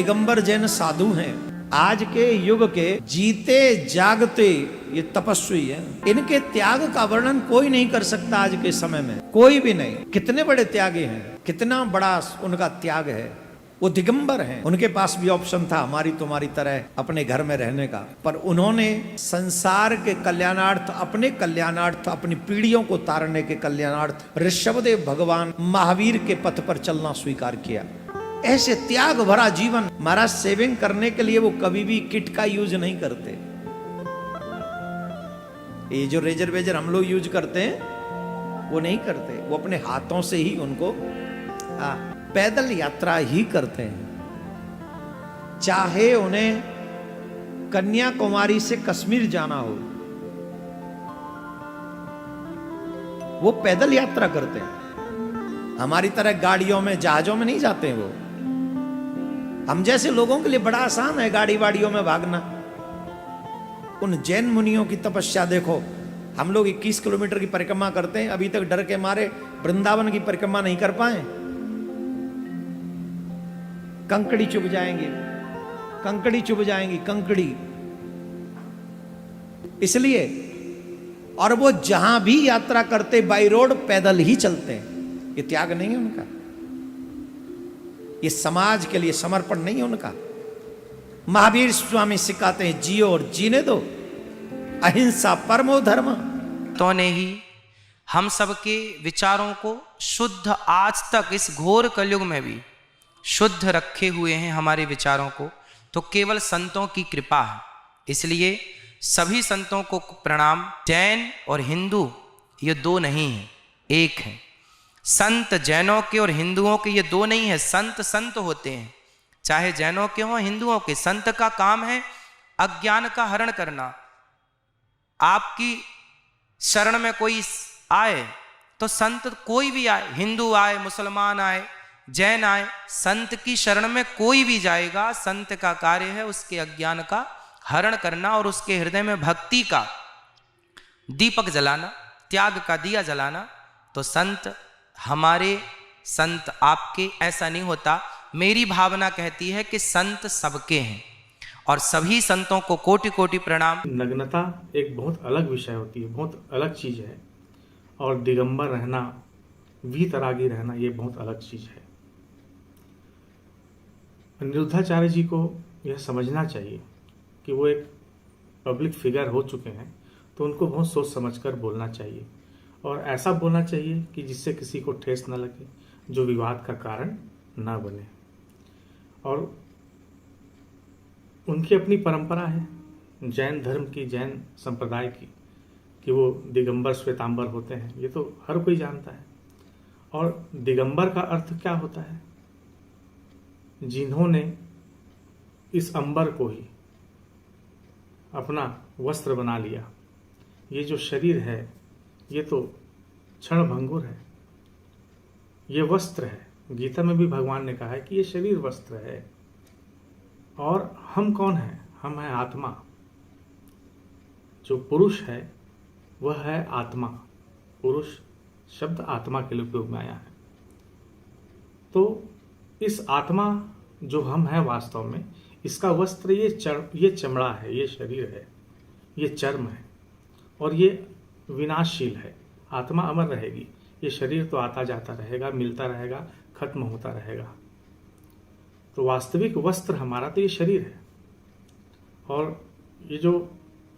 दिगंबर जैन साधु हैं, आज के युग के जीते जागते ये तपस्वी हैं। इनके त्याग का वर्णन कोई नहीं कर सकता आज के समय में, कोई भी नहीं। कितने बड़े त्यागी हैं, कितना बड़ा उनका त्याग है। वो दिगंबर हैं, उनके पास भी ऑप्शन था हमारी तुम्हारी तरह अपने घर में रहने का, पर उन्होंने संसार के कल्याणार्थ, अपने कल्याणार्थ, अपनी पीढ़ियों को तारने के कल्याणार्थ ऋषभदेव भगवान महावीर के पथ पर चलना स्वीकार किया। ऐसे त्याग भरा जीवन। महाराज सेविंग करने के लिए वो कभी भी किट का यूज नहीं करते। ये जो रेजर वेजर हम लोग यूज करते हैं वो नहीं करते, वो अपने हाथों से ही उनको पैदल यात्रा ही करते हैं। चाहे उन्हें कन्याकुमारी से कश्मीर जाना हो, वो पैदल यात्रा करते हैं। हमारी तरह गाड़ियों में जहाजों में नहीं जाते हैं। वो हम जैसे लोगों के लिए बड़ा आसान है गाड़ी वाड़ियों में भागना। उन जैन मुनियों की तपस्या देखो। हम लोग 21 किलोमीटर की परिक्रमा करते हैं, अभी तक डर के मारे वृंदावन की परिक्रमा नहीं कर पाए। कंकड़ी चुभ जाएंगी, कंकड़ी चुभ जाएंगी, कंकड़ी। इसलिए, और वो जहां भी यात्रा करते बाई रोड पैदल ही चलते हैं। ये त्याग नहीं है उनका, ये समाज के लिए समर्पण नहीं है उनका। महावीर स्वामी सिखाते हैं जियो और जीने दो, अहिंसा परमो धर्म। तो ने ही हम सबके विचारों को शुद्ध, आज तक इस घोर कलयुग में भी शुद्ध रखे हुए हैं हमारे विचारों को, तो केवल संतों की कृपा है। इसलिए सभी संतों को प्रणाम। जैन और हिंदू ये दो नहीं है, एक है। संत जैनों के और हिंदुओं के ये दो नहीं है। संत संत होते हैं, चाहे जैनों के हों हिंदुओं के। संत का काम है अज्ञान का हरण करना। आपकी शरण में कोई आए तो संत कोई भी आए, हिंदू आए, मुसलमान आए, जैन आए, संत की शरण में कोई भी जाएगा, संत का कार्य है उसके अज्ञान का हरण करना और उसके हृदय में भक्ति का दीपक जलाना, त्याग का दिया जलाना। तो संत हमारे, संत आपके, ऐसा नहीं होता। मेरी भावना कहती है कि संत सबके हैं और सभी संतों को कोटि कोटि प्रणाम। नग्नता एक बहुत अलग विषय होती है, बहुत अलग चीज है, और दिगंबर रहना, वीतरागी रहना, ये बहुत अलग चीज है। अनिरुद्धाचार्य जी को यह समझना चाहिए कि वो एक पब्लिक फिगर हो चुके हैं, तो उनको बहुत सोच समझकर बोलना चाहिए, और ऐसा बोलना चाहिए कि जिससे किसी को ठेस न लगे, जो विवाद का कारण न बने। और उनकी अपनी परंपरा है जैन धर्म की, जैन संप्रदाय की, कि वो दिगंबर श्वेतांबर होते हैं। ये तो हर कोई जानता है। और दिगंबर का अर्थ क्या होता है? जिन्होंने इस अंबर को ही अपना वस्त्र बना लिया। ये जो शरीर है ये तो क्षण भंगुर है, ये वस्त्र है। गीता में भी भगवान ने कहा है कि ये शरीर वस्त्र है। और हम कौन हैं? हम हैं आत्मा। जो पुरुष है वह है आत्मा। पुरुष शब्द आत्मा के लिए उपयोग में आया है। तो इस आत्मा जो हम हैं वास्तव में, इसका वस्त्र ये चमड़ा है, ये शरीर है, ये चर्म है, और ये विनाशशील है। आत्मा अमर रहेगी, ये शरीर तो आता जाता रहेगा, मिलता रहेगा, खत्म होता रहेगा। तो वास्तविक वस्त्र हमारा तो ये शरीर है। और ये जो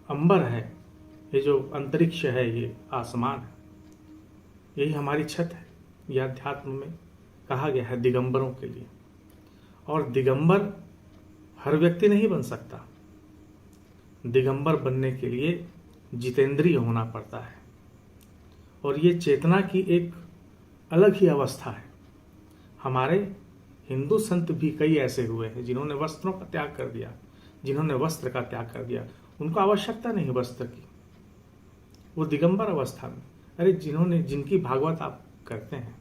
अंबर है, ये जो अंतरिक्ष है, ये आसमान है, यही हमारी छत है। यह अध्यात्म में कहा गया है दिगंबरों के लिए। और दिगंबर हर व्यक्ति नहीं बन सकता। दिगंबर बनने के लिए जितेंद्रिय होना पड़ता है, और ये चेतना की एक अलग ही अवस्था है। हमारे हिंदू संत भी कई ऐसे हुए हैं जिन्होंने वस्त्रों का त्याग कर दिया, जिन्होंने वस्त्र का त्याग कर दिया। उनको आवश्यकता नहीं वस्त्र की, वो दिगंबर अवस्था में। अरे जिनकी भागवत आप करते हैं,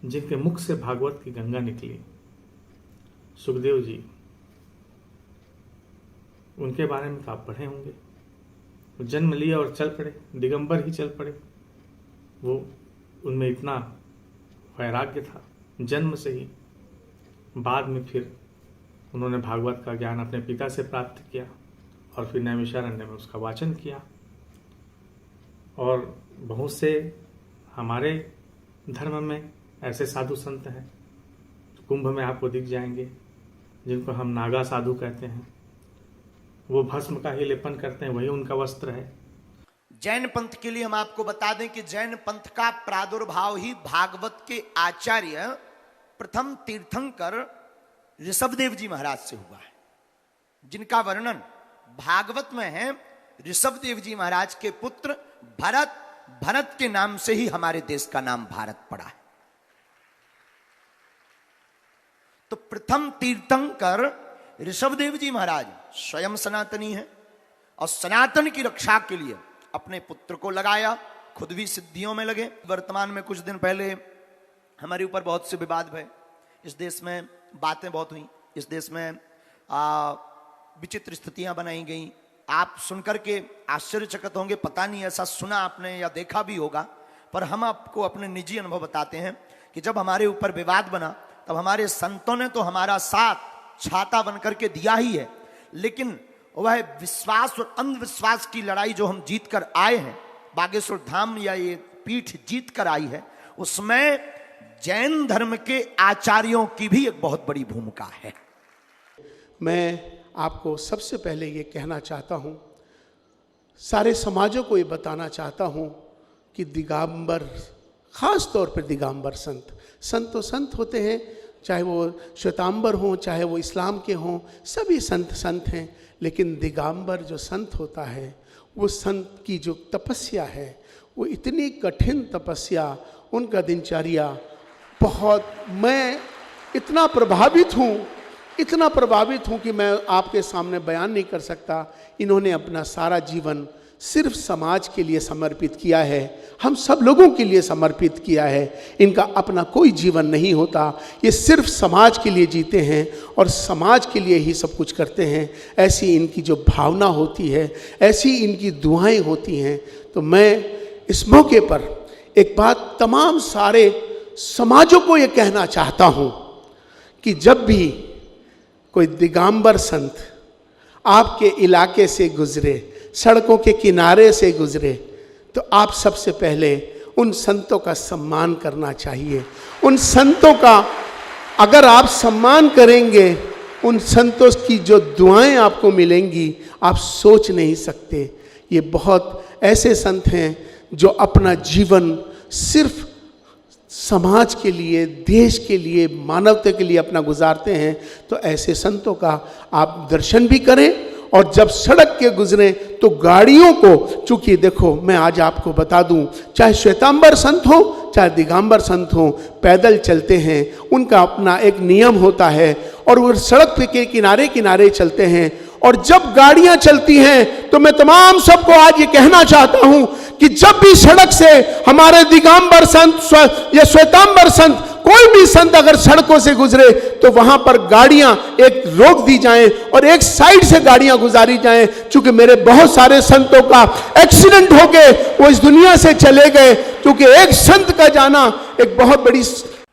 जिनके मुख से भागवत की गंगा निकली, सुखदेव जी, उनके बारे में तो आप पढ़े होंगे। वो जन्म लिया और चल पड़े, दिगंबर ही चल पड़े। वो उनमें इतना वैराग्य था जन्म से ही। बाद में फिर उन्होंने भागवत का ज्ञान अपने पिता से प्राप्त किया और फिर नैमिषारण्य में उसका वाचन किया। और बहुत से हमारे धर्म में ऐसे साधु संत हैं, कुंभ में आपको दिख जाएंगे, जिनको हम नागा साधु कहते हैं। वो भस्म का ही लेपन करते हैं, वही उनका वस्त्र है। जैन पंथ के लिए हम आपको बता दें कि जैन पंथ का प्रादुर्भाव ही भागवत के आचार्य प्रथम तीर्थंकर ऋषभदेव जी महाराज से हुआ है, जिनका वर्णन भागवत में है। ऋषभदेव जी महाराज के पुत्र भरत, भरत के नाम से ही हमारे देश का नाम भारत पड़ा है। तो प्रथम तीर्थंकर ऋषभदेव जी महाराज स्वयं सनातनी है और सनातन की रक्षा के लिए अपने पुत्र को लगाया, खुद भी सिद्धियों में लगे। वर्तमान में कुछ दिन पहले हमारे ऊपर बहुत से विवाद भय, इस देश में बातें बहुत हुई, इस देश में विचित्र स्थितियां बनाई गई। आप सुनकर के आश्चर्यचकित होंगे, पता नहीं ऐसा सुना आपने या देखा भी होगा, पर हम आपको अपने निजी अनुभव बताते हैं कि जब हमारे ऊपर विवाद बना तब हमारे संतों ने तो हमारा साथ छाता बनकर के दिया ही है, लेकिन वह विश्वास और अंधविश्वास की लड़ाई जो हम जीत कर आए हैं, बागेश्वर धाम या ये पीठ जीत कर आई है, उसमें जैन धर्म के आचार्यों की भी एक बहुत बड़ी भूमिका है। मैं आपको सबसे पहले ये कहना चाहता हूँ, सारे समाजों को ये बताना चाहता हूँ कि दिगंबर, खास तौर पर दिगंबर संत तो संत होते हैं, चाहे वो श्वेतांबर हों, चाहे वो इस्लाम के हों, सभी संत हैं। लेकिन दिगंबर जो संत होता है, वो संत की जो तपस्या है, वो इतनी कठिन तपस्या, उनका दिनचर्या बहुत, मैं इतना प्रभावित हूँ कि मैं आपके सामने बयान नहीं कर सकता। इन्होंने अपना सारा जीवन सिर्फ समाज के लिए समर्पित किया है, हम सब लोगों के लिए समर्पित किया है। इनका अपना कोई जीवन नहीं होता, ये सिर्फ समाज के लिए जीते हैं और समाज के लिए ही सब कुछ करते हैं। ऐसी इनकी जो भावना होती है, ऐसी इनकी दुआएं होती हैं। तो मैं इस मौके पर एक बात तमाम सारे समाजों को ये कहना चाहता हूँ कि जब भी कोई दिगंबर संत आपके इलाके से गुजरे, सड़कों के किनारे से गुजरे, तो आप सबसे पहले उन संतों का सम्मान करना चाहिए। उन संतों का अगर आप सम्मान करेंगे, उन संतों की जो दुआएं आपको मिलेंगी, आप सोच नहीं सकते। ये बहुत ऐसे संत हैं जो अपना जीवन सिर्फ समाज के लिए, देश के लिए, मानवता के लिए अपना गुजारते हैं। तो ऐसे संतों का आप दर्शन भी करें और जब सड़क के गुजरे तो गाड़ियों को, चूंकि देखो मैं आज आपको बता दूं, चाहे श्वेतांबर संत हो चाहे दिगंबर संत हो, पैदल चलते हैं, उनका अपना एक नियम होता है और वो सड़क के किनारे किनारे चलते हैं। और जब गाड़ियां चलती हैं तो मैं तमाम सबको आज ये कहना चाहता हूं कि जब भी सड़क से हमारे दिगंबर संत या श्वेतांबर संत, कोई भी संत अगर सड़कों से गुजरे तो वहां पर गाड़ियां एक रोक दी जाएं और एक साइड से गाड़ियां गुजारी जाएं। क्योंकि मेरे बहुत सारे संतों का एक्सीडेंट हो गए, वो इस दुनिया से चले गए, क्योंकि एक संत का जाना एक बहुत बड़ी